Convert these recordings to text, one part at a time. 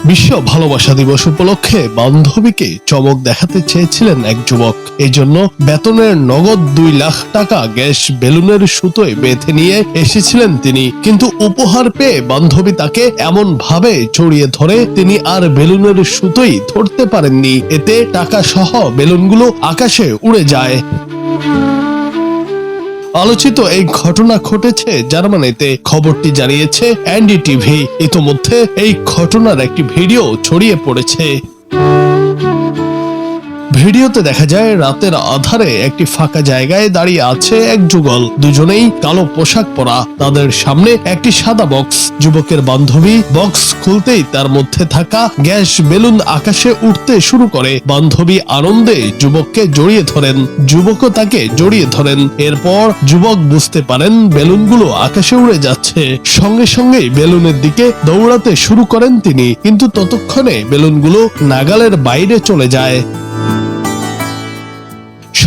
বিশ্ব ভালোবাসা দিবস উপলক্ষে বান্ধবীকে চমক দেখাতে চেয়েছিলেন এক যুবক। এজন্য বেতনের নগদ 2 লাখ টাকা গ্যাস বেলুনের সুতোয় বেঁধে নিয়ে এসেছিলেন তিনি। কিন্তু উপহার পেয়ে বান্ধবী তাকে এমন ভাবে জড়িয়ে ধরে তিনি আর বেলুনের সুতোই ধরতে পারেননি। এতে টাকা সহ বেলুনগুলো আকাশে উড়ে যায়। আলোচিত এই ঘটনা ঘটেছে জার্মানিতে। খবরটি জানিয়েছে এনডিটিভি। ইতোমধ্যে এই ঘটনার একটি ভিডিও ছড়িয়ে পড়েছে। ভিডিওতে দেখা যায় রাতের আধারে একটি ফাঁকা জায়গায় দাঁড়িয়ে আছে এক যুগল। দুজনেই কালো পোশাক পরা। তাদের সামনে একটি সাদা বক্স। যুবকের বান্ধবী বক্স খুলতেই তার মধ্যে থাকা গ্যাস বেলুন আকাশে উঠতে শুরু করে। বান্ধবী আনন্দে যুবককে জড়িয়ে ধরেন, যুবকও তাকে জড়িয়ে ধরেন। এরপর যুবক বুঝতে পারেন বেলুনগুলো আকাশে উড়ে যাচ্ছে। সঙ্গে সঙ্গেই বেলুনের দিকে দৌড়াতে শুরু করেন তিনি, কিন্তু ততক্ষণে বেলুনগুলো নাগালের বাইরে চলে যায়।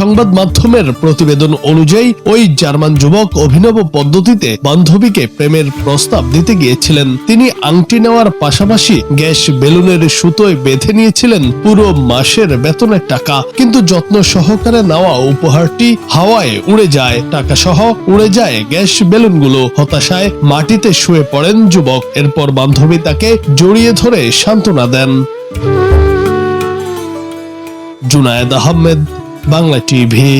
সংবাদ মাধ্যমের প্রতিবেদন অনুযায়ী ওই জার্মান যুবক অভিনব পদ্ধতিতে বান্ধবীকে প্রেমের প্রস্তাব দিতে গিয়েছিলেন। তিনি আংটি নেওয়ার পাশাপাশি গ্যাস বেলুনের সুতোয় বেঁধে নিয়েছিলেন পুরো মাসের বেতনের টাকা। কিন্তু যত্ন সহকারে নেওয়া উপহারটি হাওয়ায় উড়ে যায়, টাকা সহ উড়ে যায় গ্যাস বেলুনগুলো। হতাশায় মাটিতে শুয়ে পড়েন যুবক। এরপর বান্ধবী তাকে জড়িয়ে ধরে সান্ত্বনা দেন। জুনায়েদ আহমেদ, বাংলা টিভি।